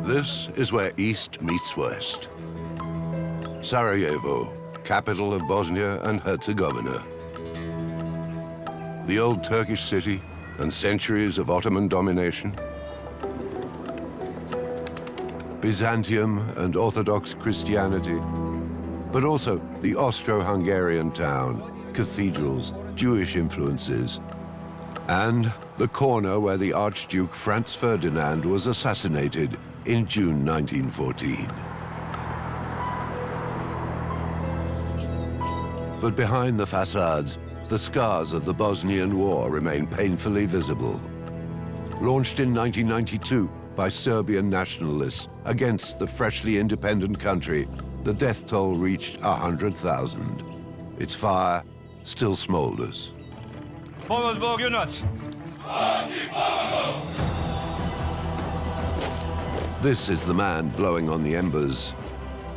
This is where East meets West. Sarajevo, capital of Bosnia and Herzegovina. The old Turkish city and centuries of Ottoman domination. Byzantium and Orthodox Christianity, but also the Austro-Hungarian town, cathedrals, Jewish influences, and the corner where the Archduke Franz Ferdinand was assassinated in June 1914. But behind the facades, the scars of the Bosnian War remain painfully visible. Launched in 1992 by Serbian nationalists against the freshly independent country, the death toll reached 100,000. Its fire still smolders. This is the man blowing on the embers.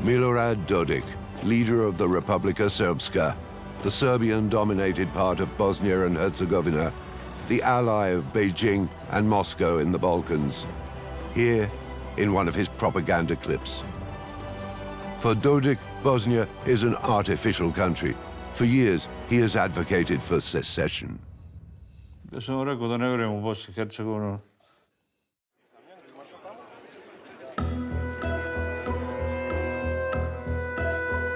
Milorad Dodik, leader of the Republika Srpska, the Serbian-dominated part of Bosnia and Herzegovina, the ally of Beijing and Moscow in the Balkans, here in one of his propaganda clips. For Dodik, Bosnia is an artificial country. For years, he has advocated for secession.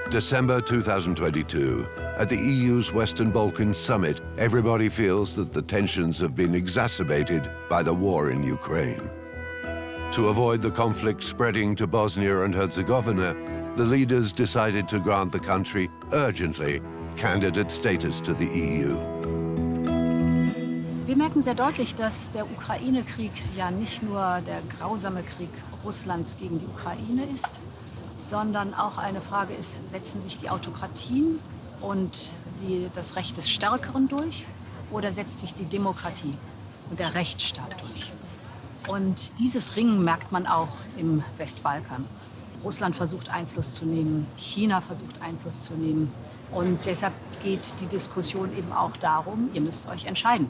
December 2022, at the EU's Western Balkans summit, everybody feels that the tensions have been exacerbated by the war in Ukraine. To avoid the conflict spreading to Bosnia and Herzegovina, the leaders decided to grant the country urgently candidate status to the EU. Wir merken sehr deutlich, dass der Ukraine-Krieg ja nicht nur der grausame Krieg Russlands gegen die Ukraine ist, sondern auch eine Frage ist, setzen sich die Autokratien und das Recht des Stärkeren durch oder setzt sich die Demokratie und der Rechtsstaat durch? Und dieses Ringen merkt man auch im Westbalkan. Russland versucht Einfluss zu nehmen, China versucht Einfluss zu nehmen. Und deshalb geht die Diskussion eben auch darum, ihr müsst euch entscheiden.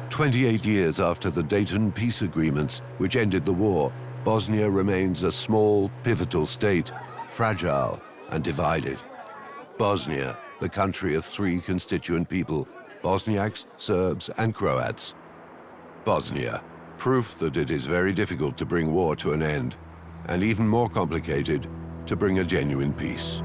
28 years after the Dayton peace agreements, which ended the war, Bosnia remains a small, pivotal state, fragile and divided. Bosnia, the country of three constituent people, Bosniaks, Serbs and Croats. Bosnia, proof that it is very difficult to bring war to an end, and even more complicated to bring a genuine peace.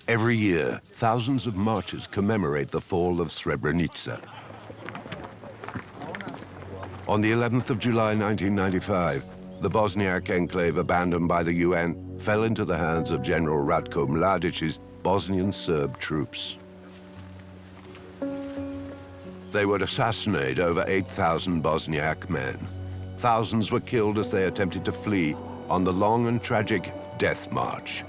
Every year, thousands of marchers commemorate the fall of Srebrenica. On the 11th of July 1995, the Bosniak enclave abandoned by the UN fell into the hands of General Ratko Mladic's Bosnian Serb troops. They would assassinate over 8,000 Bosniak men. Thousands were killed as they attempted to flee on the long and tragic Death March.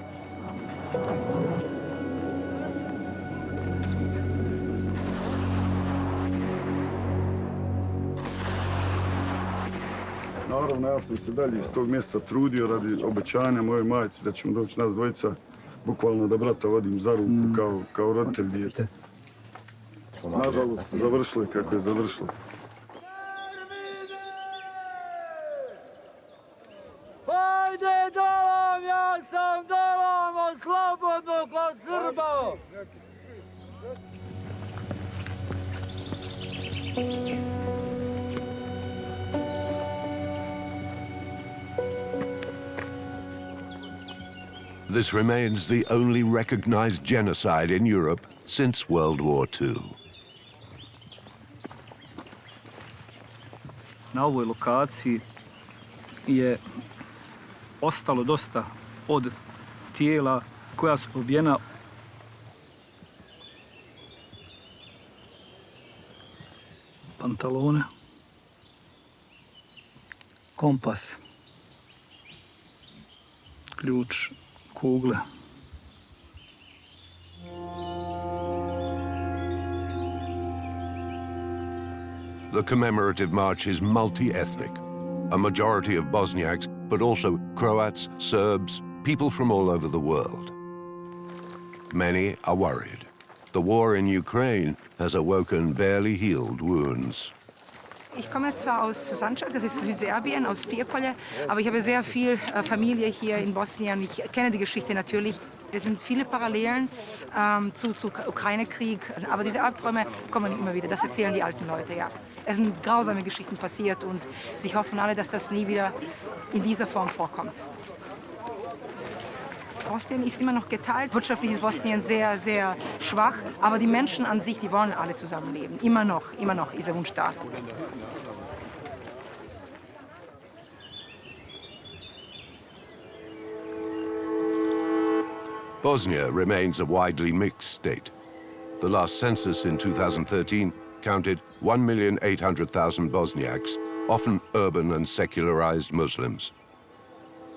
Naravno, ja sam se dalje iz tog mjesta trudio radi obećanja mojoj majci da ćemo doći nas dvojica, bukvalno da brata vodim za ruku kao roditelj dijete. Nažalost, završilo je kako je završilo. Hajde dolam, ja sam dolam, slobodno kod Srba! This remains the only recognized genocide in Europe since World War II. Na ovoj lokaciji je ostalo dosta od tijela koja su pobijena. Pantalone, kompas, ključ kugle. The commemorative march is multi-ethnic. A majority of Bosniaks, but also Croats, Serbs, people from all over the world. Many are worried. The war in Ukraine has awoken barely healed wounds. Ich komme zwar aus Sandschak, das ist Südserbien, aus Pripolje, aber ich habe sehr viel Familie hier in Bosnien. Ich kenne die Geschichte natürlich. Es sind viele Parallelen zu Ukraine-Krieg, aber diese Albträume kommen immer wieder. Das erzählen die alten Leute, ja. Es sind grausame Geschichten passiert und sie hoffen alle, dass das nie wieder in dieser Form vorkommt. Bosnien ist immer noch geteilt. Wirtschaftlich ist Bosnien sehr, sehr schwach. Aber die Menschen an sich, die wollen alle zusammenleben. Immer noch ist der Wunsch da. Bosnia remains a widely mixed state. The last census in 2013 counted 1,800,000 Bosniaks, often urban and secularized Muslims.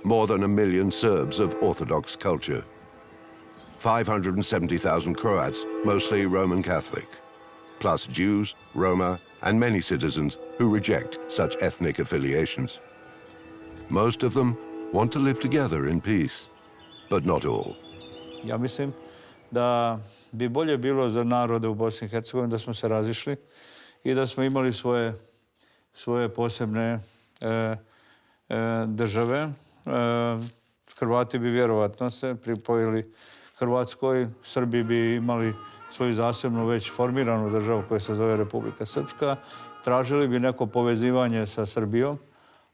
More than 1 million Serbs of Orthodox culture. 570,000 Croats, mostly Roman Catholic, plus Jews, Roma, and many citizens who reject such ethnic affiliations. Most of them want to live together in peace, but not all. Ja mislim da bi bolje bilo za narode u Bosni i Hercegovini da smo se razišli i da smo imali svoje posebne države. Hrvati bi vjerovatno se pripojili Hrvatskoj, Srbi bi imali svoju zasebnu već formiranu državu koja se zove Republika Srpska, tražili bi neko povezivanje sa Srbijom,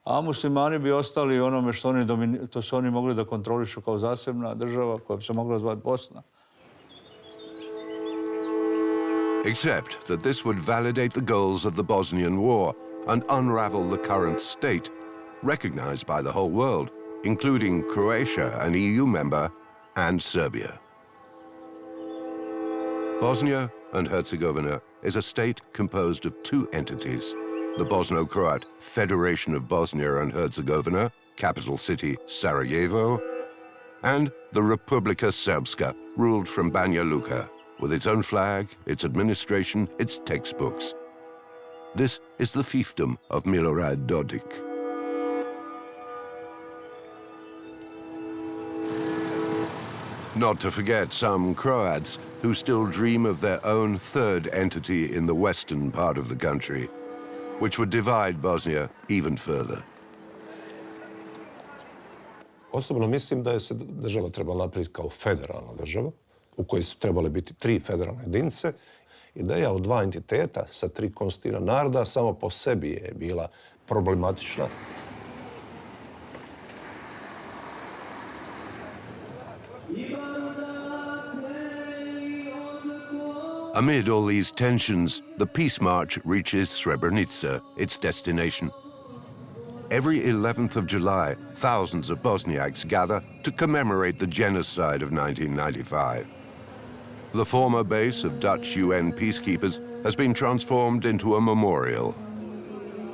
a muslimani bi ostali onome što su oni mogli da kontrolišu kao zasebna država koja bi se mogla zvati Bosna. Except that this would validate the goals of the Bosnian War and unravel the current state, recognized by the whole world, including Croatia, an EU member, and Serbia. Bosnia and Herzegovina is a state composed of two entities: the Bosno-Croat Federation of Bosnia and Herzegovina, capital city Sarajevo, and the Republika Srpska, ruled from Banja Luka, with its own flag, its administration, its textbooks. This is the fiefdom of Milorad Dodik. Not to forget some Croats who still dream of their own third entity in the western part of the country, which would divide Bosnia even further. Osobno mislim da je se država trebala napraviti kao federalna država, u kojoj su trebale biti 3 federalne jedinice. Ideja od 2 entiteta sa 3 konstitutivna naroda samo po sebi je bila problematična. Amid all these tensions, the peace march reaches Srebrenica, its destination. Every 11th of July, thousands of Bosniaks gather to commemorate the genocide of 1995. The former base of Dutch UN peacekeepers has been transformed into a memorial.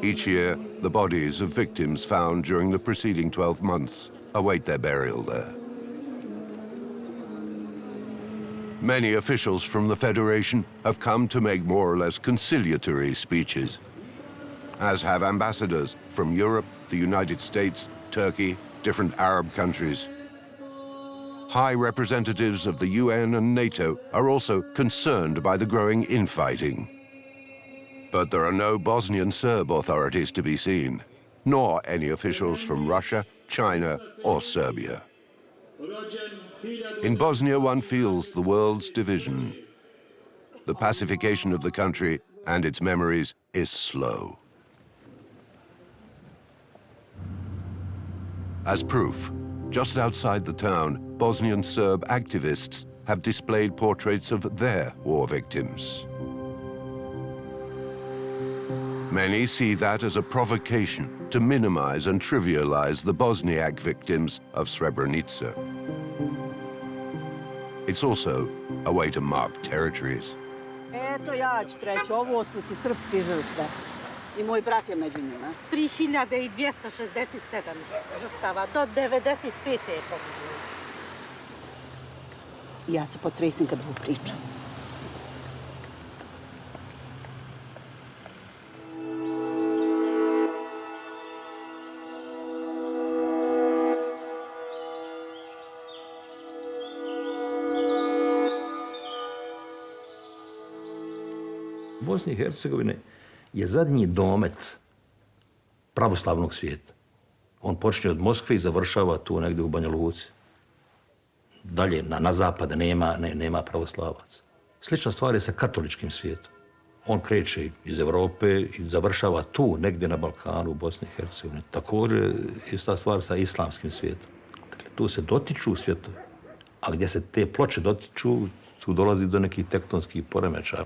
Each year, the bodies of victims found during the preceding 12 months await their burial there. Many officials from the Federation have come to make more or less conciliatory speeches, as have ambassadors from Europe, the United States, Turkey, different Arab countries. High representatives of the UN and NATO are also concerned by the growing infighting. But there are no Bosnian Serb authorities to be seen, nor any officials from Russia, China, or Serbia. In Bosnia, one feels the world's division. The pacification of the country and its memories is slow. As proof, just outside the town, Bosnian Serb activists have displayed portraits of their war victims. Many see that as a provocation to minimize and trivialize the Bosniak victims of Srebrenica. It's also a way to mark territories. Eto ja ću treći, ovo su ti srpske žrtve. I moj brat je među njima. 3267 žrtava, do 95. je poginulo. Ja se potresim kad ovo pričam. Bosne i Hercegovine je zadnji domet pravoslavnog svijeta. On počinje od Moskve i završava tu negdje u Banja Luci. Dalje, na zapad nema pravoslavaca. Slična stvar je sa katoličkim svijetom. On kreće iz Europe i završava tu, negdje na Balkanu, u Bosni i Hercegovini. Također, ista stvar sa islamskim svijetom. Dakle, tu se dotiču svjetovi. A gdje se te ploče dotiču, tu dolazi do nekih tektonskih poremećaja.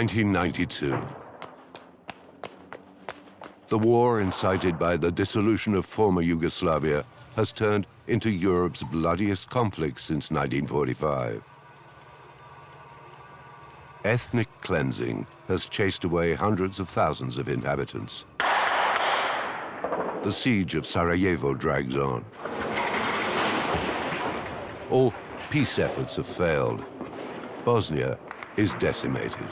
(1992). The war incited by the dissolution of former Yugoslavia has turned into Europe's bloodiest conflict since 1945. Ethnic cleansing has chased away hundreds of thousands of inhabitants. The siege of Sarajevo drags on. All peace efforts have failed. Bosnia is decimated.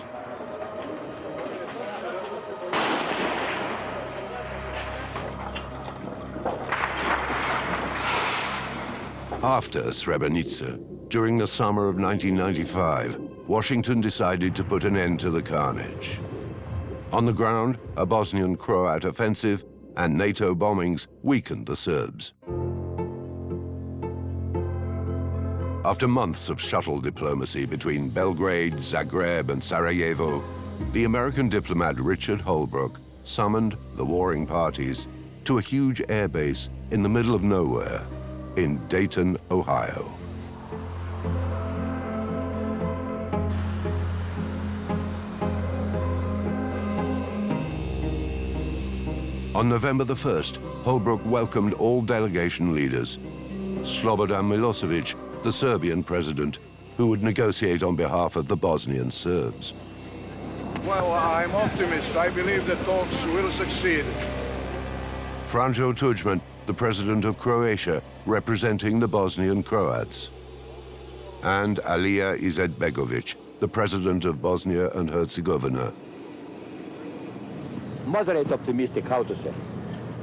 After Srebrenica, during the summer of 1995, Washington decided to put an end to the carnage. On the ground, a Bosnian-Croat offensive and NATO bombings weakened the Serbs. After months of shuttle diplomacy between Belgrade, Zagreb, and Sarajevo, the American diplomat Richard Holbrooke summoned the warring parties to a huge airbase in the middle of nowhere in Dayton, Ohio. On November the 1st, Holbrooke welcomed all delegation leaders. Slobodan Milosevic, the Serbian president, who would negotiate on behalf of the Bosnian Serbs. Well, I'm optimist. I believe the talks will succeed. Franjo Tudjman, the president of Croatia, representing the Bosnian Croats. And Alija Izetbegovic, the president of Bosnia and Herzegovina. Moderate optimistic, how to say?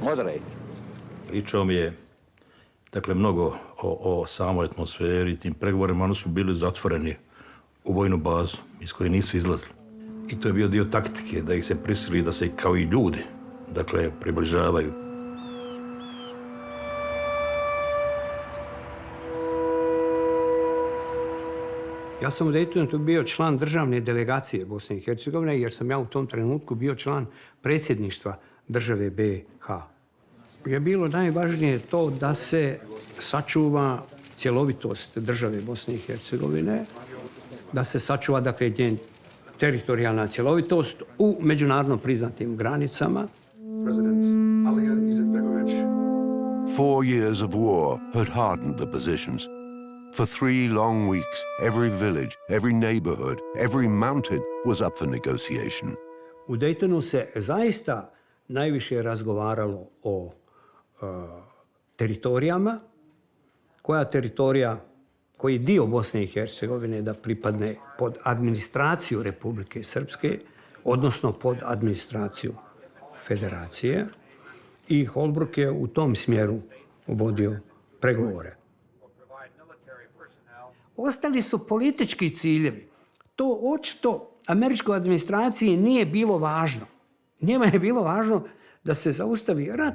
Moderate. Pričao mi je, dakle, mnogo o samoj atmosferi, tim pregovorima. Oni su bili zatvoreni u vojnu bazu iz koje nisu izlazili. I to je bio dio taktike, da ih se prisili da se kao i ljudi, dakle, približavaju. Ja sam u Daytonu bio član državne delegacije Bosne i Hercegovine, jer sam ja u tom trenutku bio član predsjedništva države BiH. Je bilo najvažnije to da se sačuva cjelovitost države Bosne i Hercegovine, da se sačuva, dakle, njen teritorijalna cjelovitost u međunarodno priznatim granicama. 4 years of war had hardened the positions. For 3 long weeks, every village, every neighborhood, every mountain was up for negotiation. U Daytonu se zaista najviše razgovaralo o teritorijama, koji dio Bosne i Hercegovine da pripadne pod administraciju Republike Srpske, odnosno pod administraciju Federacije. I Holbrooke je u tom smjeru vodio pregovore. Ostali su politički ciljevi. To očito američkoj administraciji nije bilo važno. Njima je bilo važno da se zaustavi rat.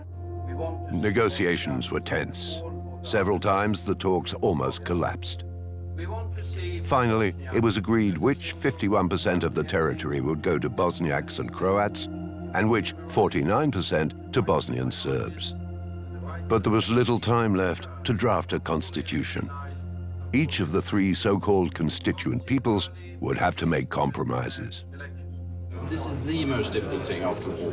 Negotiations were tense. Several times the talks almost collapsed. Finally, it was agreed which 51% of the territory would go to Bosniaks and Croats, and which 49% to Bosnian Serbs. But there was little time left to draft a constitution. Each of the three so-called constituent peoples would have to make compromises. This is the most difficult thing after the war.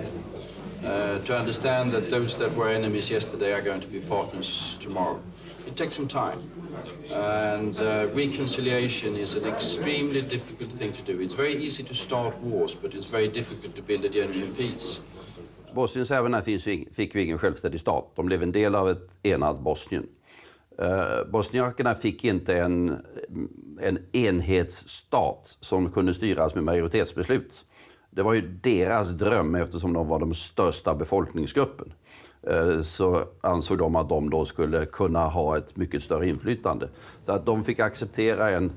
To understand that those that were enemies yesterday are going to be partners tomorrow. It takes some time. And reconciliation is an extremely difficult thing to do. It's very easy to start wars, but it's very difficult to build a genuine peace. Bosnienserberna fick ju ingen självständig stat. De blev en del av ett enat Bosnien. Bosniakerna fick inte en enhetsstat som kunde styras med majoritetsbeslut. Det var ju deras dröm eftersom de var de största befolkningsgruppen. Så ansåg de att de då skulle kunna ha ett mycket större inflytande. Så att de fick acceptera ett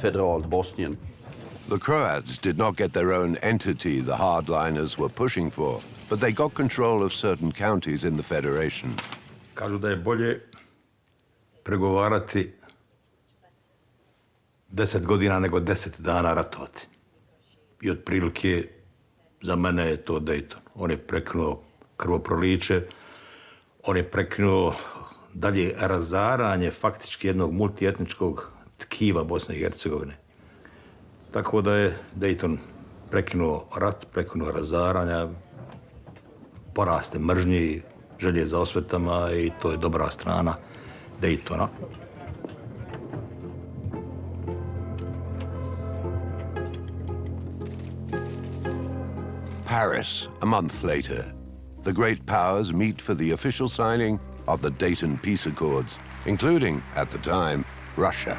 federalt Bosnien. The Croats did not get their own entity the hardliners were pushing for, but they got control of certain counties in the federation. Kažu da je bolje pregovarati 10 godina nego 10 dana ratovati. I otprilike za mene je to Dayton. On je prekinuo krvoproliće, on je prekinuo dalje razaranje faktički jednog multietničkog tkiva Bosne i Hercegovine. Tako da je Dayton prekinuo rat, prekinuo razaranja, poraste mržnji, želje za osvetama i to je dobra strana Daytona. Paris, a month later. The great powers meet for the official signing of the Dayton Peace Accords, including, at the time, Russia.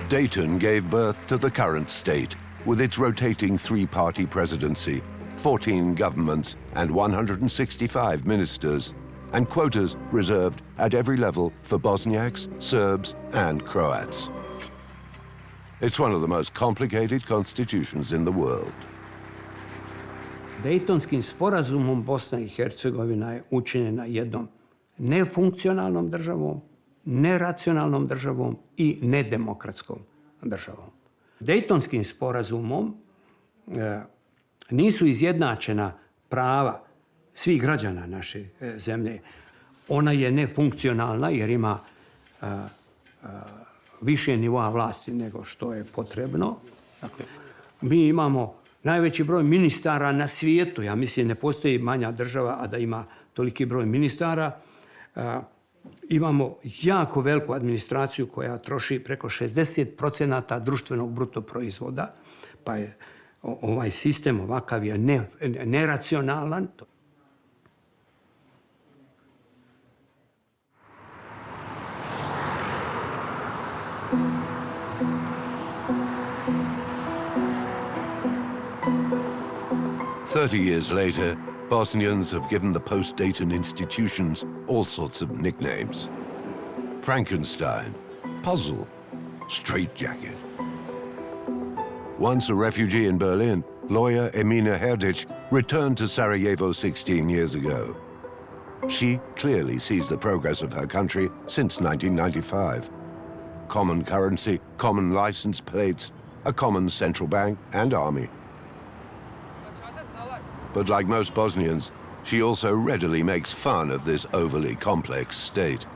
Dayton gave birth to the current state, with its rotating three-party presidency, 14 governments and 165 ministers, and quotas reserved at every level for Bosniaks, Serbs, and Croats. It's one of the most complicated constitutions in the world. Dejtonskim sporazumom Bosna i Hercegovina je učinjena jednom nefunkcionalnom državom, neracionalnom državom i nedemokratskom državom. Dejtonskim sporazumom nisu izjednačena prava svih građana naše zemlje. Ona je nefunkcionalna jer ima više nivoa vlasti nego što je potrebno. Dakle, mi imamo najveći broj ministara na svijetu. Ja mislim, ne postoji manja država, a da ima toliki broj ministara. Imamo jako veliku administraciju koja troši preko 60% društvenog bruto proizvoda. Pa je ovaj sistem ovakav je neracionalan. Years later, Bosnians have given the post-Dayton institutions all sorts of nicknames. Frankenstein, puzzle, straitjacket. Once a refugee in Berlin, lawyer Emina Herdic returned to Sarajevo 16 years ago. She clearly sees the progress of her country since 1995. Common currency, common license plates, a common central bank and army. But like most Bosnians, she also readily makes fun of this overly complex state.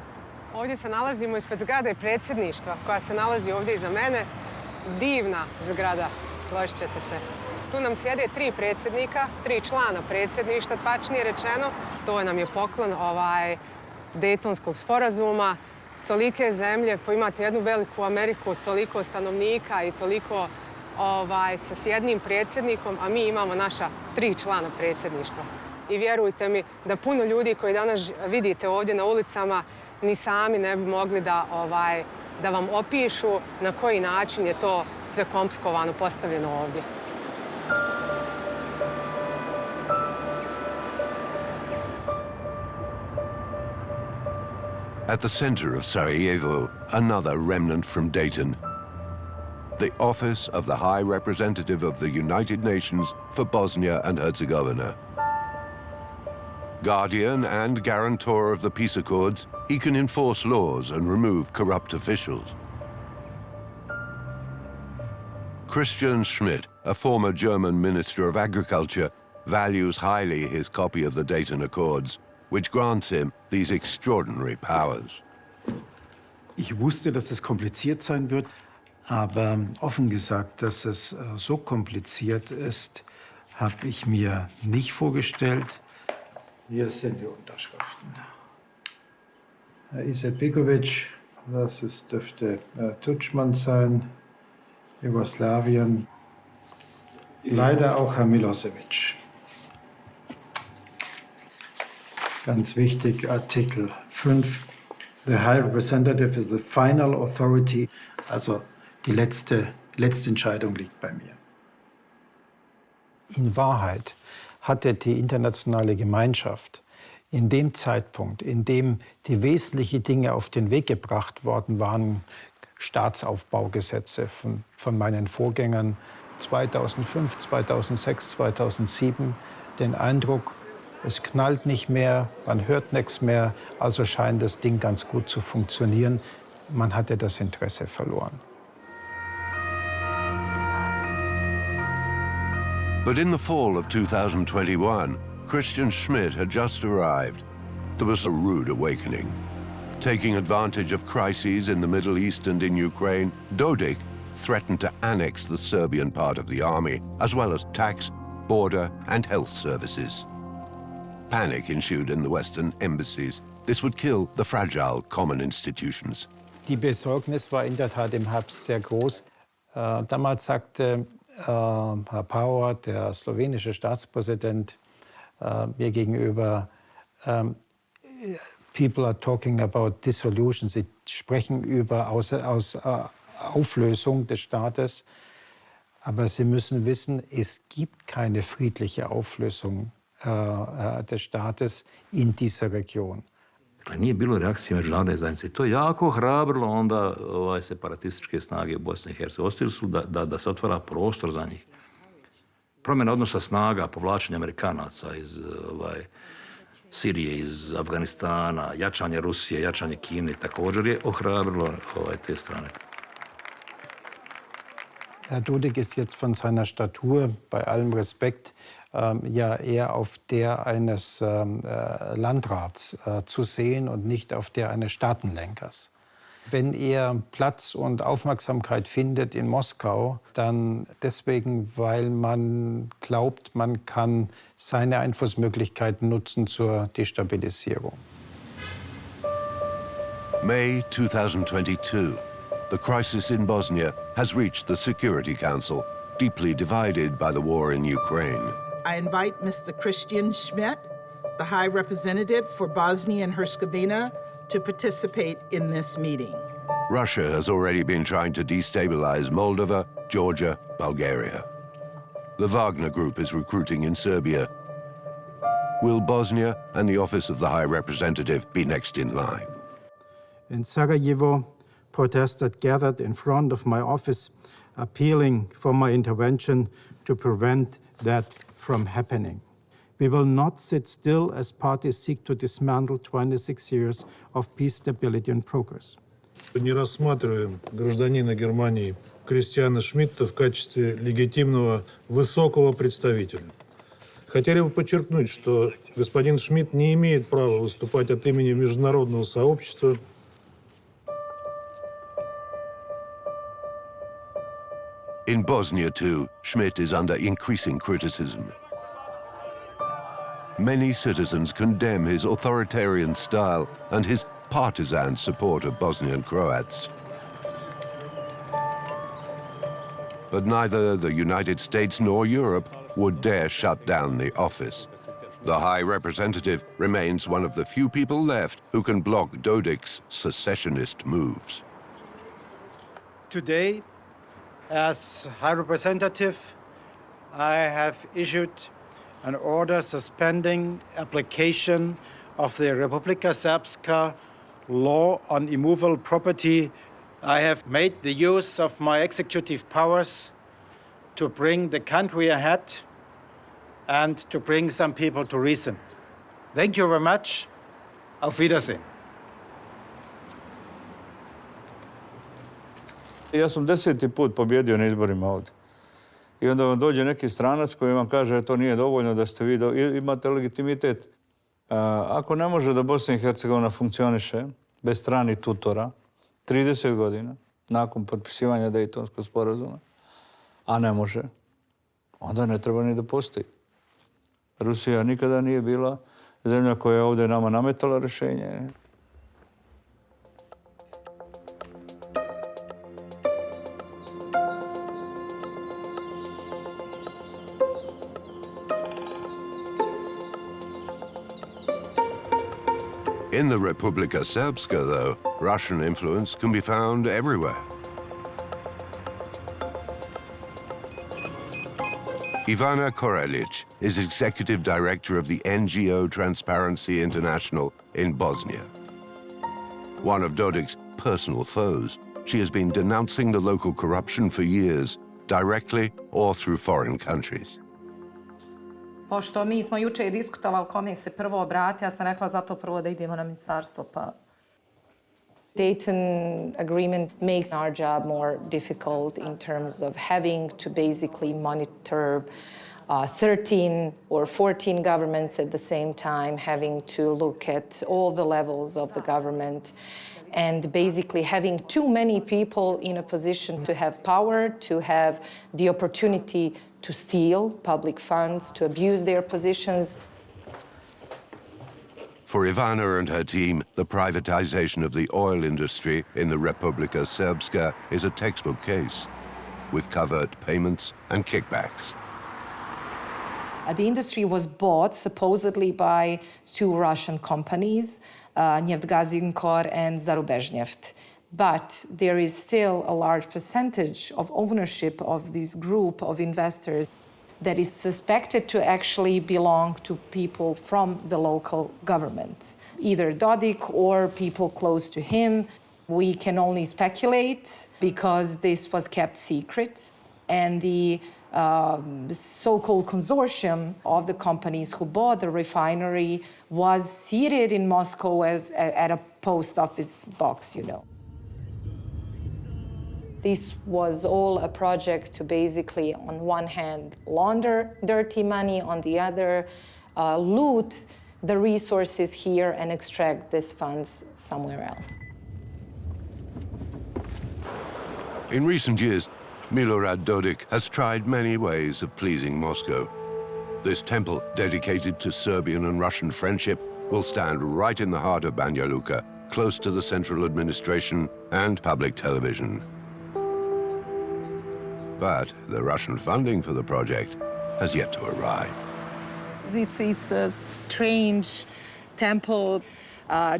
Ovdje se nalazimo ispred zgrade predsjedništva koja se nalazi ovdje iza mene. Divna zgrada, složit ćete se. Tu nam sjede 3 predsjednika, 3 člana predsjedništva, tačnije rečeno. To nam je poklon Dejtonskog sporazuma. Tolike zemlje, pa imate jednu veliku Ameriku, toliko stanovnika i toliko sa jednim predsjednikom, a mi imamo naša 3 člana predsjedništva. I vjerujte mi da puno ljudi koji danas vidite ovdje na ulicama ni sami ne bi mogli da vam opišu na koji način je to sve komplikovano postavljeno ovdje. At the center of Sarajevo, another remnant from Dayton. The office of the High Representative of the United Nations for Bosnia and Herzegovina. Guardian and guarantor of the peace accords, he can enforce laws and remove corrupt officials. Christian Schmidt, a former German Minister of Agriculture, values highly his copy of the Dayton Accords, which grants him these extraordinary powers. Ich wusste, dass es kompliziert sein wird, aber offen gesagt, dass es so kompliziert ist, habe ich mir nicht vorgestellt. Hier sind die Unterschriften. Herr Izetbegovic, dürfte Tudjman sein, Jugoslawien. Leider auch Herr Milosevic. Ganz wichtig, Artikel 5. The High Representative is the final authority. Also die letzte Entscheidung liegt bei mir. In Wahrheit hatte die internationale Gemeinschaft in dem Zeitpunkt, in dem die wesentlichen Dinge auf den Weg gebracht worden waren, Staatsaufbaugesetze von meinen Vorgängern 2005, 2006, 2007, den Eindruck, es knallt nicht mehr, man hört nichts mehr, also scheint das Ding ganz gut zu funktionieren. Man hatte das Interesse verloren. But in the fall of 2021, Christian Schmidt had just arrived. There was a rude awakening. Taking advantage of crises in the Middle East and in Ukraine, Dodik threatened to annex the Serbian part of the army, as well as tax, border, and health services. Panic ensued in the Western embassies. This would kill the fragile common institutions. Die Besorgnis war in der Tat im Herbst sehr groß. Damals sagte Herr Pauer, der slowenische Staatspräsident, mir gegenüber, people are talking about dissolution. Sie sprechen über Auflösung des Staates. Aber Sie müssen wissen, es gibt keine friedliche Auflösung des Staates in dieser region. Dakle, nije bilo reakcije međunarodne zajednice. To je jako hrabrilo onda separatističke snage u Bosni i Hercegovini. Ostili su da se otvara prostor za njih. Promjena odnosa snaga, povlačenje Amerikanaca iz Sirije, iz Afganistana, jačanje Rusije, jačanje Kine, također je ohrabrilo te strane. Herr Dodik ist jetzt von seiner Statur, bei allem Respekt, ja eher auf der eines Landrats zu sehen und nicht auf der eines Staatenlenkers. Wenn er Platz und Aufmerksamkeit findet in Moskau, dann deswegen, weil man glaubt, man kann seine Einflussmöglichkeiten nutzen zur Destabilisierung. May 2022. The crisis in Bosnia has reached the Security Council, deeply divided by the war in Ukraine. I invite Mr. Christian Schmidt, the High Representative for Bosnia and Herzegovina, to participate in this meeting. Russia has already been trying to destabilize Moldova, Georgia, Bulgaria. The Wagner Group is recruiting in Serbia. Will Bosnia and the Office of the High Representative be next in line? In Sarajevo, protesters gathered in front of my office, appealing for my intervention to prevent that from happening. We will not sit still as parties seek to dismantle 26 years of peace, stability and progress. Не рассматриваем гражданина Германии Кристиана Шмидта в качестве легитимного высокого представителя. Хотели бы подчеркнуть, что господин Шмидт не имеет права выступать от имени международного сообщества. In Bosnia, too, Schmidt is under increasing criticism. Many citizens condemn his authoritarian style and his partisan support of Bosnian Croats. But neither the United States nor Europe would dare shut down the office. The High Representative remains one of the few people left who can block Dodik's secessionist moves. Today, as High Representative, I have issued an order suspending application of the Republika Srpska law on immovable property. I have made the use of my executive powers to bring the country ahead and to bring some people to reason. Thank you very much. Auf Wiedersehen. Ja sam 10. put pobjedio na izborima ovdje. I onda vam dođe neki stranac koji vam kaže to nije dovoljno da ste vi imate legitimitet. Ako ne može da Bosna i Hercegovina funkcioniše bez stranih tutora 30 godina nakon potpisivanja Daytonskog sporazuma, a ne može, onda ne treba ni da postoji. Rusija nikada nije bila zemlja koja je ovdje nama nametala rješenje. In the Republika Srpska, though, Russian influence can be found everywhere. Ivana Korelic is executive director of the NGO Transparency International in Bosnia. One of Dodik's personal foes, she has been denouncing the local corruption for years, directly or through foreign countries. Pošto mi smo juče diskutovali kome se prvo obrati, ja sam rekla zato prvo da idemo na ministarstvo, pa... Dayton agreement makes our job more difficult in terms of having to basically monitor 13 or 14 governments at the same time, having to look at all the levels of the government, and basically having too many people in a position to have power, to have the opportunity to steal public funds, to abuse their positions. For Ivana and her team, the privatization of the oil industry in the Republika Srpska is a textbook case, with covert payments and kickbacks. The industry was bought supposedly by two Russian companies, Neftegazinkor and Zarubezhneft. But there is still a large percentage of ownership of this group of investors that is suspected to actually belong to people from the local government, either Dodik or people close to him. We can only speculate because this was kept secret. And the so-called consortium of the companies who bought the refinery was seated in Moscow at a post office box, you know. This was all a project to basically, on one hand, launder dirty money, on the other, loot the resources here and extract these funds somewhere else. In recent years, Milorad Dodik has tried many ways of pleasing Moscow. This temple, dedicated to Serbian and Russian friendship, will stand right in the heart of Banja Luka, close to the central administration and public television. But the Russian funding for the project has yet to arrive. It's a strange temple,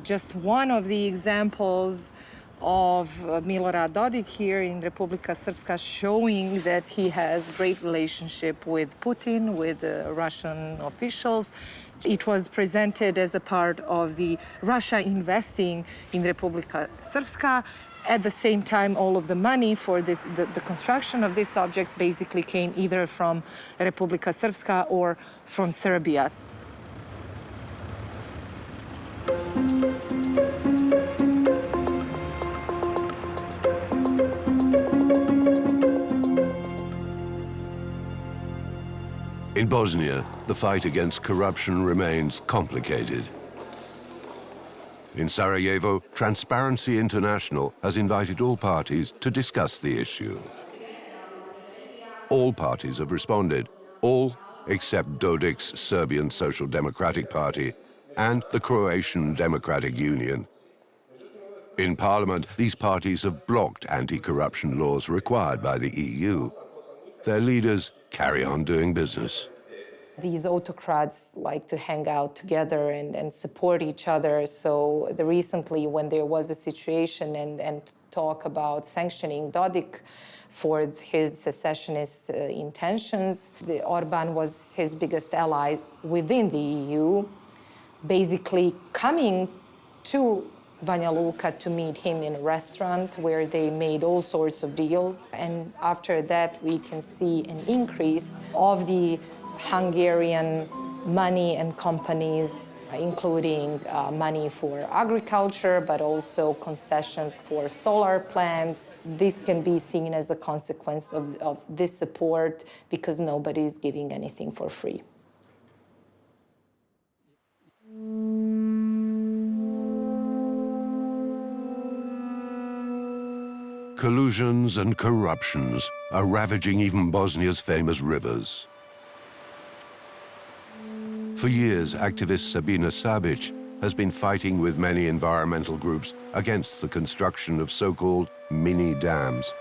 just one of the examples of Milorad Dodik here in Republika Srpska, showing that he has great relationship with Putin, with Russian officials. It was presented as a part of the Russia investing in Republika Srpska. At the same time, all of the money for this, the construction of this object basically came either from Republika Srpska or from Serbia. In Bosnia, the fight against corruption remains complicated. In Sarajevo, Transparency International has invited all parties to discuss the issue. All parties have responded, all except Dodik's Serbian Social Democratic Party and the Croatian Democratic Union. In Parliament, these parties have blocked anti-corruption laws required by the EU. Their leaders carry on doing business. These autocrats like to hang out together and support each other. So recently, when there was a situation and talk about sanctioning Dodik for his secessionist intentions, Orban was his biggest ally within the EU, basically coming to Banja Luka to meet him in a restaurant where they made all sorts of deals. And after that, we can see an increase of the Hungarian money and companies including money for agriculture, but also concessions for solar plants. This can be seen as a consequence of this support because nobody is giving anything for free. Collusions and corruptions are ravaging even Bosnia's famous rivers. For years, activist Sabina Sabic has been fighting with many environmental groups against the construction of so-called mini dams.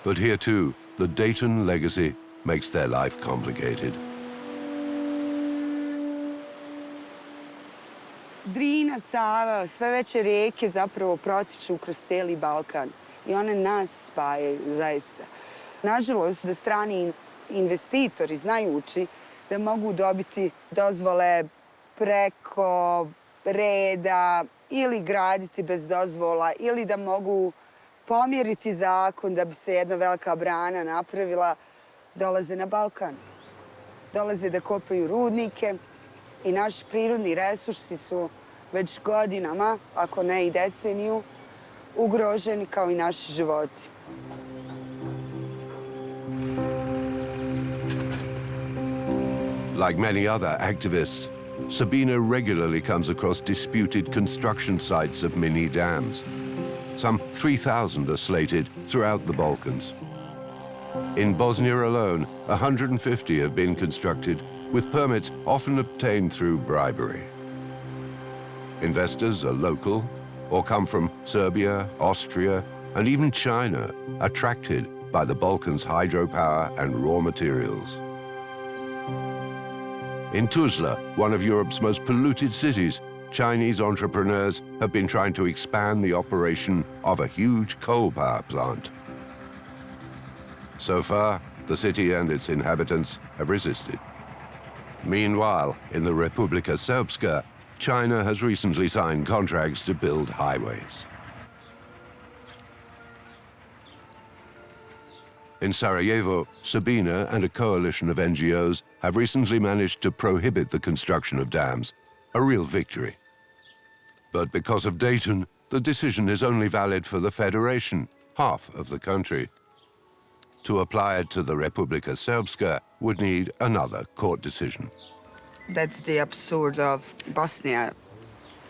But here too, the Dayton legacy makes their life complicated. Drina, Sava, sve veće rijeke zapravo protiču kroz cijeli Balkan i one nas spajaju, zaista. Nažalost, da strani investitori, znajući da mogu dobiti dozvole preko reda ili graditi bez dozvola ili da mogu pomjeriti zakon da bi se jedna velika brana napravila, dolaze na Balkan. Dolaze da kopaju rudnike i naši prirodni resursi su već godinama, ako ne i deceniju, ugroženi kao i naši životi. Like many other activists, Sabina regularly comes across disputed construction sites of mini dams. Some 3,000 are slated throughout the Balkans. In Bosnia alone, 150 have been constructed, with permits often obtained through bribery. Investors are local or come from Serbia, Austria, and even China, attracted by the Balkans' hydropower and raw materials. In Tuzla, one of Europe's most polluted cities, Chinese entrepreneurs have been trying to expand the operation of a huge coal power plant. So far, the city and its inhabitants have resisted. Meanwhile, in the Republika Srpska, China has recently signed contracts to build highways. In Sarajevo, Sabina and a coalition of NGOs have recently managed to prohibit the construction of dams, a real victory. But because of Dayton, the decision is only valid for the Federation, half of the country. To apply it to the Republika Srpska would need another court decision. That's the absurd of Bosnia.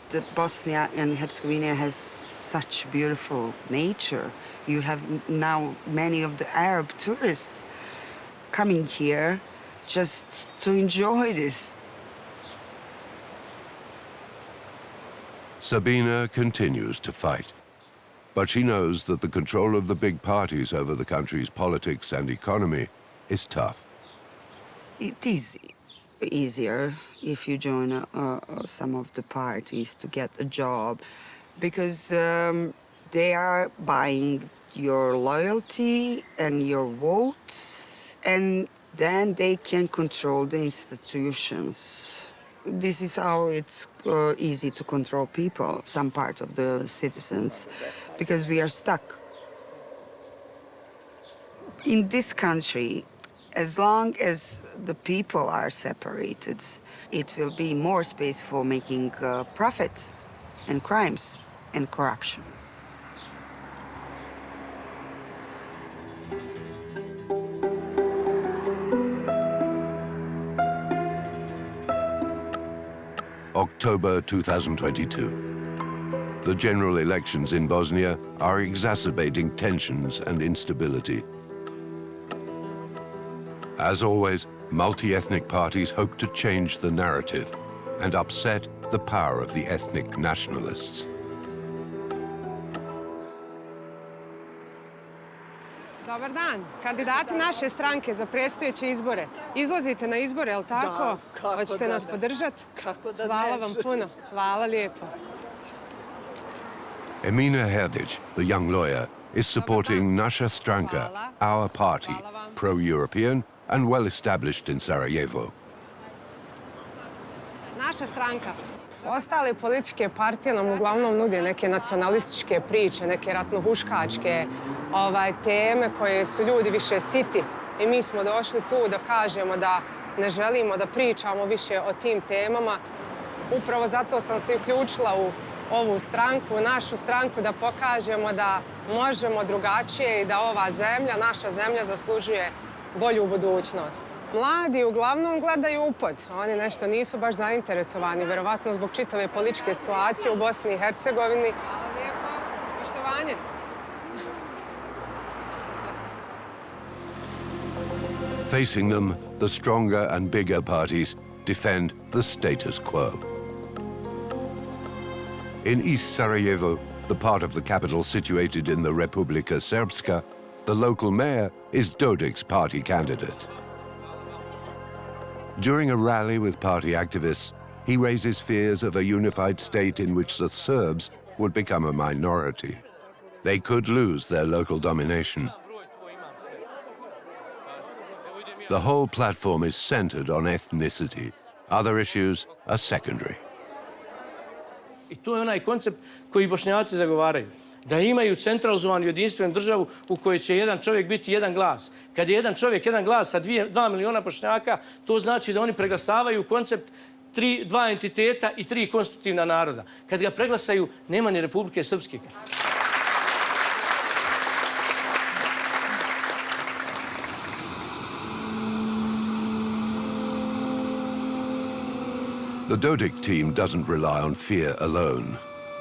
The Bosnia and Herzegovina has such beautiful nature. You have now many of the Arab tourists coming here just to enjoy this. Sabina continues to fight, but she knows that the control of the big parties over the country's politics and economy is tough. It is easier if you join some of the parties to get a job, because they are buying your loyalty and your votes, and then they can control the institutions. This is how it's easy to control people, some part of the citizens, because we are stuck. In this country, as long as the people are separated, it will be more space for making profit and crimes and corruption. October 2022. The general elections in Bosnia are exacerbating tensions and instability. As always, multi-ethnic parties hope to change the narrative and upset the power of the ethnic nationalists. Dobar dan. Kandidati naše stranke za predstojeće izbore. Izlazite na izbore, je li tako? Da, kako hoćete nas podržati? Kako da Hvala vam puno. Hvala lijepo. Emina Herdic, the young lawyer, is supporting Naša stranka, our party, pro-European and well-established in Sarajevo. Naša stranka. Ostale političke partije nam uglavnom nude neke nacionalističke priče, neke ratnohuškačke teme koje su ljudi više siti. I mi smo došli tu da kažemo da ne želimo da pričamo više o tim temama. Upravo zato sam se uključila u ovu stranku, našu stranku, da pokažemo da možemo drugačije i da ova zemlja, naša zemlja, zaslužuje bolju budućnost. Mladi uglavnom gledaju upod. Oni nešto nisu baš zainteresovani, verovatno zbog čitave političke situacije u Bosni i Hercegovini. Hvala lijepo. Poštovanje. Facing them, the stronger and bigger parties defend the status quo. In East Sarajevo, the part of the capital situated in the Republika Srpska, the local mayor is Dodik's party candidate. During a rally with party activists, he raises fears of a unified state in which the Serbs would become a minority. They could lose their local domination. The whole platform is centered on ethnicity. Other issues are secondary. I to je onaj koncept koji Bošnjaci zagovaraju. Da imaju centralizovanu jedinstvenu državu u kojoj će jedan čovjek biti jedan glas. Kad je jedan čovjek jedan glas sa 2 miliona Bošnjaka, to znači da oni preglasavaju koncept 2 entiteta i 3 konstitutivna naroda. Kad ga preglasaju, nema ni Republike Srpske. The Dodik team doesn't rely on fear alone.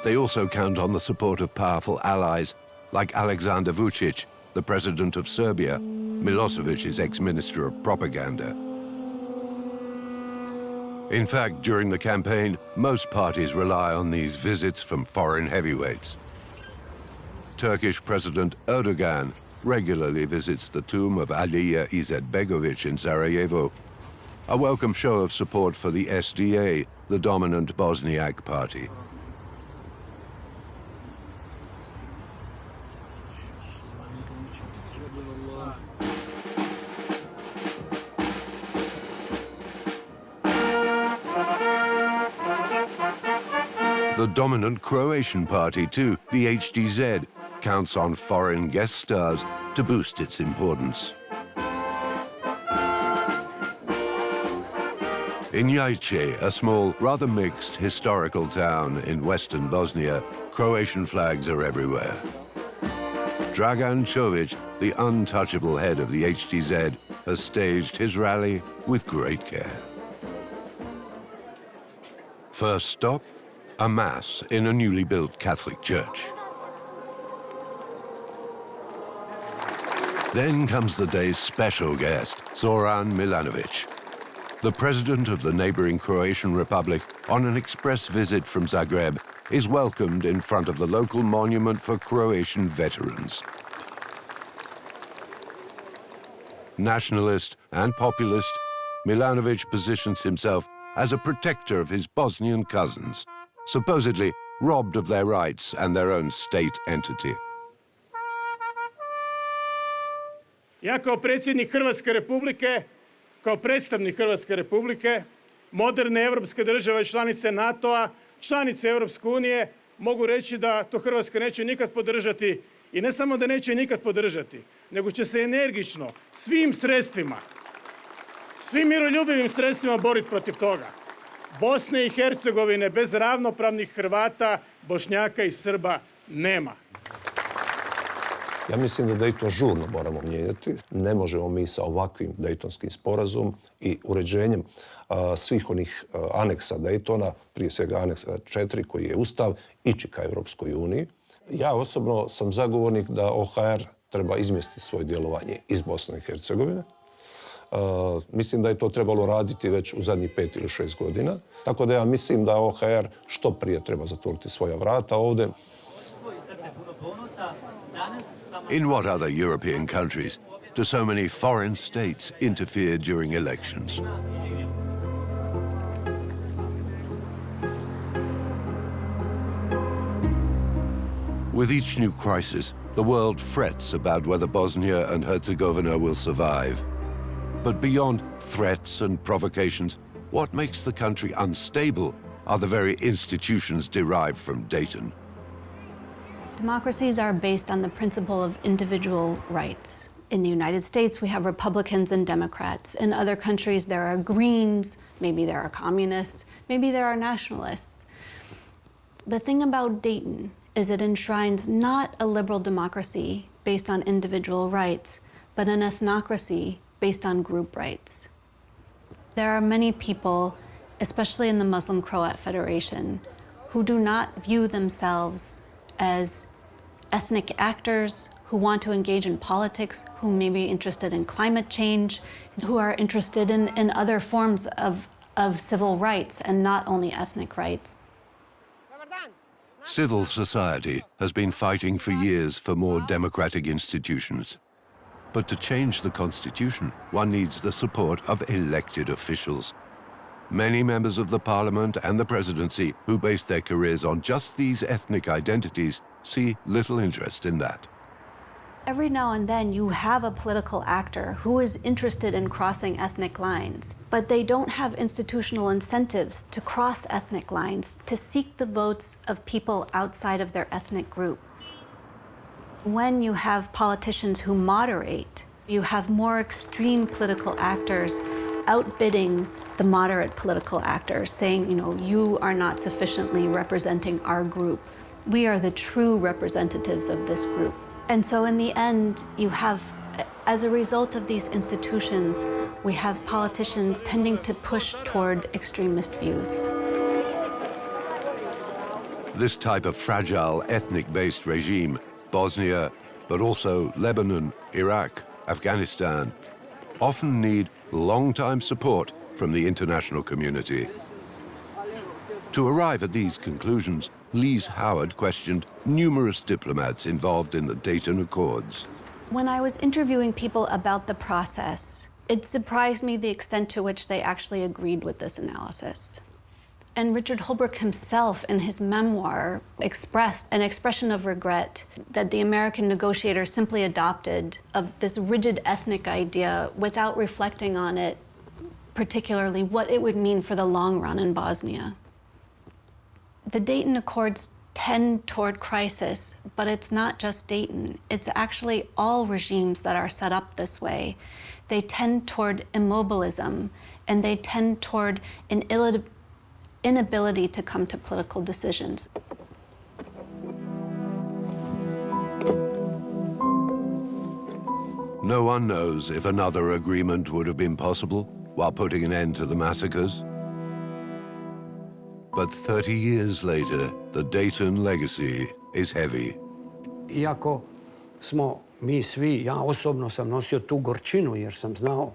They also count on the support of powerful allies like Aleksandar Vučić, the president of Serbia, Milosevic's ex-minister of propaganda. In fact, during the campaign, most parties rely on these visits from foreign heavyweights. Turkish President Erdogan regularly visits the tomb of Alija Izetbegović in Sarajevo, a welcome show of support for the SDA, the dominant Bosniak party. The dominant Croatian party, too, the HDZ, counts on foreign guest stars to boost its importance. In Jajce, a small, rather mixed historical town in western Bosnia, Croatian flags are everywhere. Dragan Čović, the untouchable head of the HDZ, has staged his rally with great care. First stop, a mass in a newly built Catholic church. Then comes the day's special guest, Zoran Milanović, the president of the neighboring Croatian Republic, on an express visit from Zagreb, is welcomed in front of the local monument for Croatian veterans. Nationalist and populist, Milanović positions himself as a protector of his Bosnian cousins, supposedly robbed of their rights and their own state entity. Ja kao predsjednik Hrvatske Republike, kao predstavnik Hrvatske Republike, moderne evropske države, članice NATO-a, članice Europske unije, mogu reći da to Hrvatska neće nikad podržati. I ne samo da neće nikad podržati, nego će se energično, svim sredstvima, svim miroljubivim sredstvima boriti protiv toga. Bosne i Hercegovine bez ravnopravnih Hrvata, Bošnjaka i Srba nema. Ja mislim da Dayton žurno moramo mijenjati. Ne možemo mi sa ovakvim Daytonskim sporazumom i uređenjem svih onih aneksa Daytona, prije svega aneksa 4 koji je Ustav, ići ka Europskoj uniji. Ja osobno sam zagovornik da OHR treba izmjestiti svoje djelovanje iz Bosne i Hercegovine. Mislim da je to trebalo raditi već u zadnjih 5 ili 6 godina. Tako da ja mislim da OHR što prije treba zatvoriti svoja vrata ovdje. In what other European countries do so many foreign states interfere during elections? With each new crisis, the world frets about whether Bosnia and Herzegovina will survive. But beyond threats and provocations, what makes the country unstable are the very institutions derived from Dayton. Democracies are based on the principle of individual rights. In the United States, we have Republicans and Democrats. In other countries, there are Greens, maybe there are communists, maybe there are nationalists. The thing about Dayton is it enshrines not a liberal democracy based on individual rights, but an ethnocracy based on group rights. There are many people, especially in the Muslim-Croat Federation, who do not view themselves as ethnic actors, who want to engage in politics, who may be interested in climate change, who are interested in other forms of civil rights and not only ethnic rights. Civil society has been fighting for years for more democratic institutions. But to change the constitution, one needs the support of elected officials. Many members of the parliament and the presidency who base their careers on just these ethnic identities see little interest in that. Every now and then you have a political actor who is interested in crossing ethnic lines, but they don't have institutional incentives to cross ethnic lines, to seek the votes of people outside of their ethnic group. When you have politicians who moderate, you have more extreme political actors outbidding the moderate political actors, saying, you are not sufficiently representing our group. We are the true representatives of this group. And so in the end, you have, as a result of these institutions, we have politicians tending to push toward extremist views. This type of fragile ethnic-based regime, Bosnia, but also Lebanon, Iraq, Afghanistan, often need long-time support from the international community. To arrive at these conclusions, Lise Howard questioned numerous diplomats involved in the Dayton Accords. When I was interviewing people about the process, it surprised me the extent to which they actually agreed with this analysis. And Richard Holbrooke himself, in his memoir, expressed an expression of regret that the American negotiators simply adopted of this rigid ethnic idea without reflecting on it, particularly what it would mean for the long run in Bosnia. The Dayton Accords tend toward crisis, but it's not just Dayton. It's actually all regimes that are set up this way. They tend toward immobilism, and they tend toward an inability to come to political decisions. No one knows if another agreement would have been possible while putting an end to the massacres. But 30 years later, the Dayton legacy is heavy. Iako smo mi svi, ja osobno sam nosio tu gorčinu jer sam znao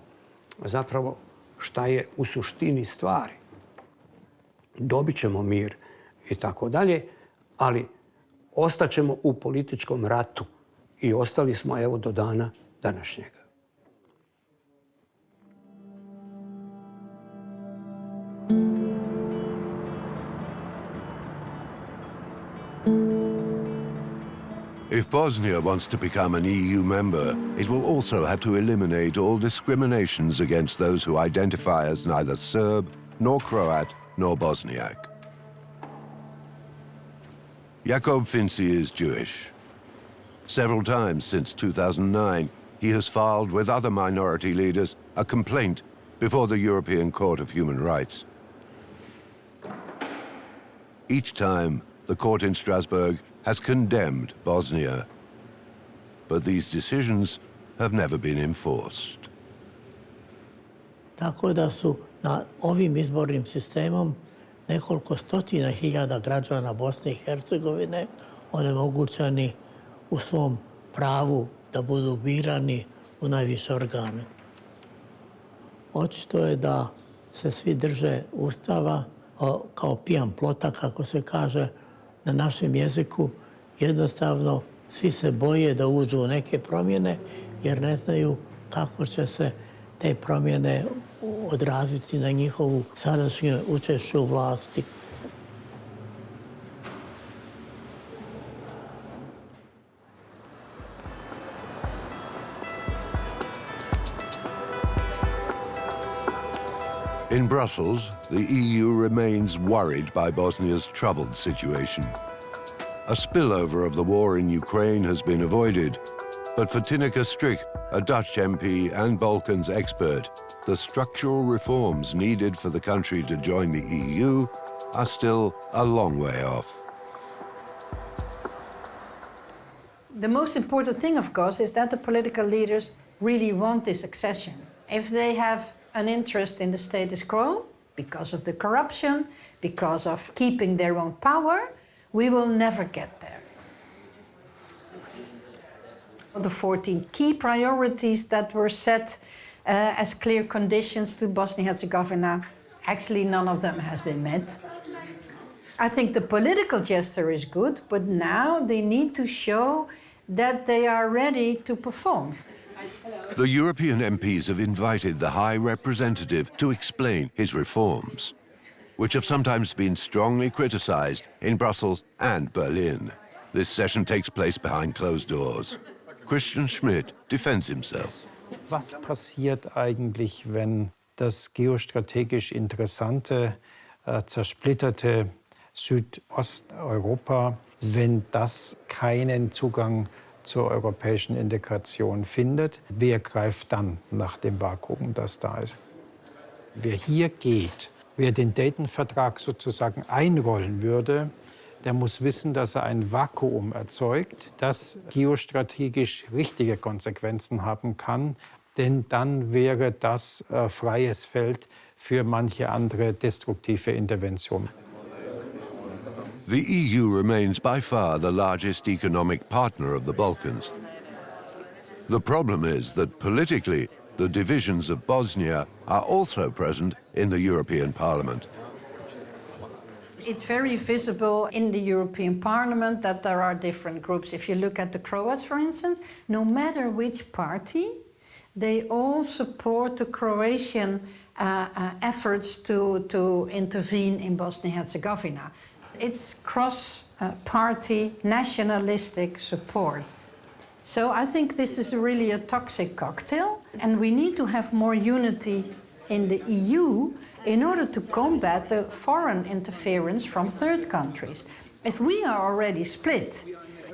zapravo šta je u suštini stvari. Dobit ćemo mir i tako dalje, ali ostaćemo u političkom ratu i ostali smo evo do dana današnjega. If Bosnia wants to become an EU member, it will also have to eliminate all discriminations against those who identify as neither Serb, nor Croat, nor Bosniak. Jakob Finci is Jewish. Several times since 2009, he has filed with other minority leaders a complaint before the European Court of Human Rights. Each time, the court in Strasbourg has condemned Bosnia, but these decisions have never been enforced. Tako da su na ovim izbornim sistemom nekoliko stotina hiljada građana Bosne i Hercegovine onemogućeni u svom pravu da budu birani u najviše organe. Očito je da se svi drže Ustava kao pijan plota, kako se kaže na našem jeziku. Jednostavno, svi se boje da uđu u neke promjene jer ne znaju kako će se te promjene odraziti na njihovu sadašnje učešće u vlasti. In Brussels, the EU remains worried by Bosnia's troubled situation. A spillover of the war in Ukraine has been avoided, But for Tineke Strik, a Dutch MP and Balkans expert, the structural reforms needed for the country to join the EU are still a long way off. The most important thing, of course, is that the political leaders really want this accession. If they have an interest in the status quo, because of the corruption, because of keeping their own power, we will never get there. The 14 key priorities that were set as clear conditions to Bosnia-Herzegovina, actually none of them has been met. I think the political gesture is good, but now they need to show that they are ready to perform. The European MPs have invited the High Representative to explain his reforms, which have sometimes been strongly criticized in Brussels and Berlin. This session takes place behind closed doors. Christian Schmidt defends himself. Was passiert eigentlich, wenn das geostrategisch interessante, zersplitterte Südosteuropa, wenn das keinen Zugang zur europäischen Integration findet? Wer greift dann nach dem Vakuum, das da ist? Wer hier geht, wer den Dayton-Vertrag sozusagen einrollen würde, der muss wissen, dass er ein Vakuum erzeugt, das geostrategisch richtige Konsequenzen haben kann, denn dann wäre das freies Feld für manche andere destruktive Interventionen. The EU remains by far the largest economic partner of the Balkans. The problem is that politically, the divisions of Bosnia are also present in the European Parliament. It's very visible in the European Parliament that there are different groups. If you look at the Croats, for instance, no matter which party, they all support the Croatian efforts to intervene in Bosnia-Herzegovina. It's cross-party nationalistic support. So I think this is really a toxic cocktail, and we need to have more unity in the EU in order to combat the foreign interference from third countries. If we are already split,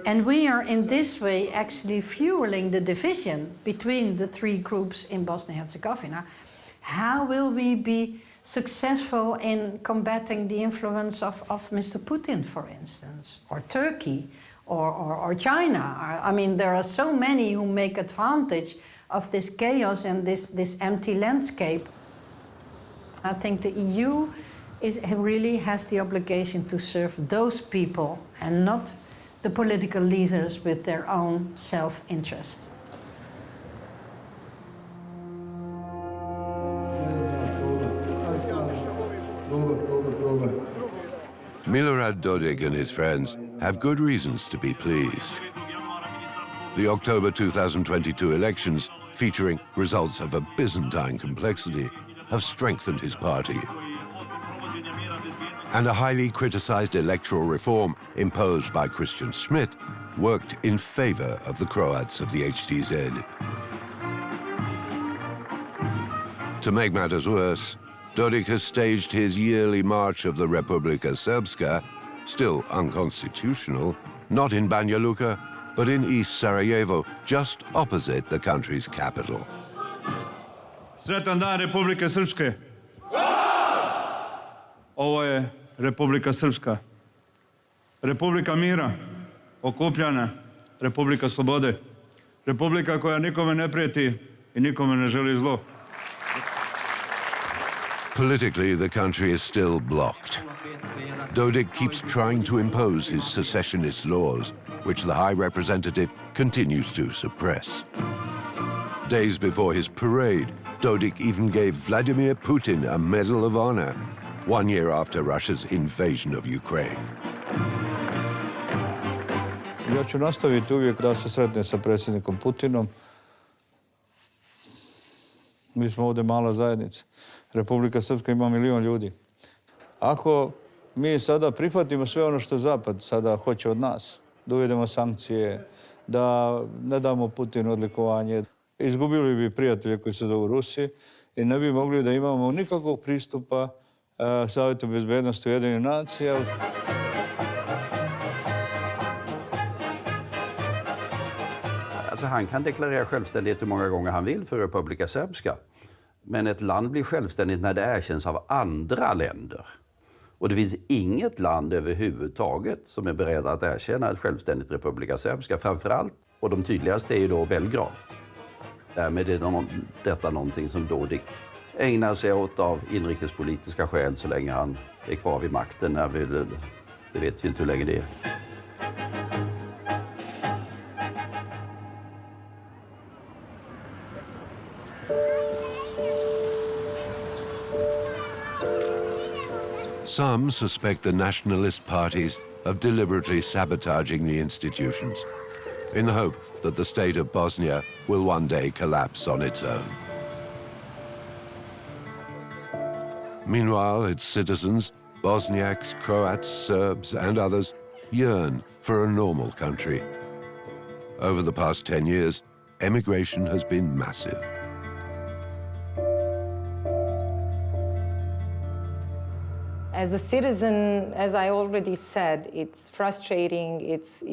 and we are in this way actually fueling the division between the three groups in Bosnia-Herzegovina, how will we be successful in combating the influence of Mr. Putin, for instance, or Turkey, or China? I mean, there are so many who make advantage of this chaos and this empty landscape. I think the EU really has the obligation to serve those people and not the political leaders with their own self-interest. Milorad Dodik and his friends have good reasons to be pleased. The October 2022 elections, featuring results of a Byzantine complexity, have strengthened his party. And a highly criticized electoral reform imposed by Christian Schmidt worked in favor of the Croats of the HDZ. To make matters worse, Dodik has staged his yearly march of the Republika Srpska, still unconstitutional, not in Banja Luka, but in East Sarajevo, just opposite the country's capital. Sretan dan Republike Srpske. Ovo je Republika Srpska. Republika mira, okupljana, Republika slobode. Republika koja nikome ne prijeti i nikome ne želi zlo. Politically, the country is still blocked. Dodik keeps trying to impose his secessionist laws, which the High Representative continues to suppress. Days before his parade, Dodik even gave Vladimir Putin a Medal of Honor, 1 year after Russia's invasion of Ukraine. Ja ću nastaviti uvijek da se sretnem sa predsjednikom Putinom. Mi smo ovdje mala zajednica. Republika Srpska ima 1 milion ljudi. Ako mi sada prihvatimo sve ono što Zapad sada hoće od nas, da uvedemo sankcije, da ne damo Putinu odlikovanje, izgubili bi prijatelje koji se zovu Rusi i ne bi mogli da imamo nikakvog pristupa Savjetu bezbednosti Ujedinjenih nacija. Alltså han kan deklarera självständighet hur många gånger han vill för Republika Srpska. Men ett land blir självständigt när det erkänns av andra länder. Och det finns inget land överhuvudtaget som är beredd att erkänna ett självständigt Republika Srpska. Framförallt, och de tydligaste är ju då Belgrad. Därmed är detta någonting som Dodik ägnar sig åt av inrikespolitiska skäl så länge han är kvar vid makten. Det vet vi inte hur länge det är. Some suspect the nationalist parties of deliberately sabotaging the institutions in the hope that the state of Bosnia will one day collapse on its own. Meanwhile, its citizens, Bosniaks, Croats, Serbs, and others, yearn for a normal country. Over the past 10 years, emigration has been massive. As a citizen, as I already said, it's frustrating, it's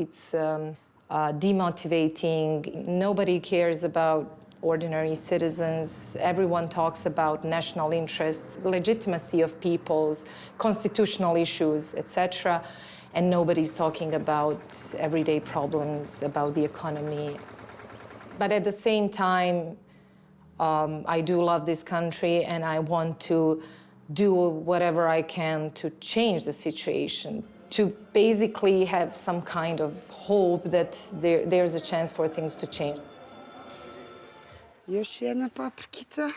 demotivating. Nobody cares about ordinary citizens. Everyone talks about national interests, legitimacy of peoples, constitutional issues, etc. And nobody's talking about everyday problems, about the economy. But at the same time, I do love this country and I want to do whatever I can to change the situation, to basically have some kind of hope that there's a chance for things to change. Još jedna paprikica.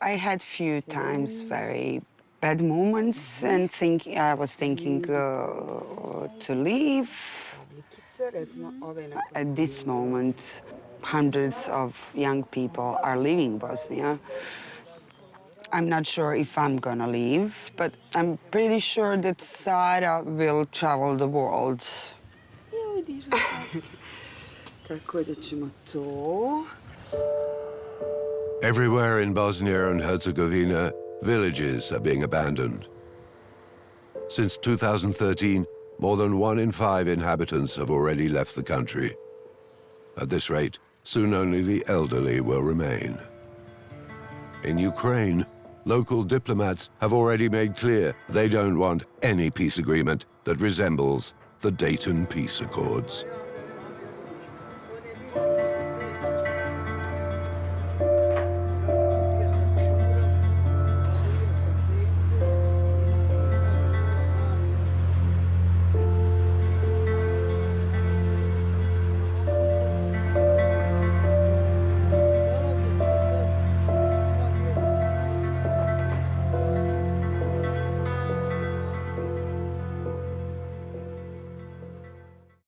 I had few times very bad moments and I was thinking to leave. At this moment, hundreds of young people are leaving Bosnia. I'm not sure if I'm gonna leave, but I'm pretty sure that Sara will travel the world. Tako da ćemo to. Everywhere in Bosnia and Herzegovina, villages are being abandoned. Since 2013, more than 1 in 5 inhabitants have already left the country. At this rate, soon only the elderly will remain. In Ukraine, local diplomats have already made clear they don't want any peace agreement that resembles the Dayton Peace Accords.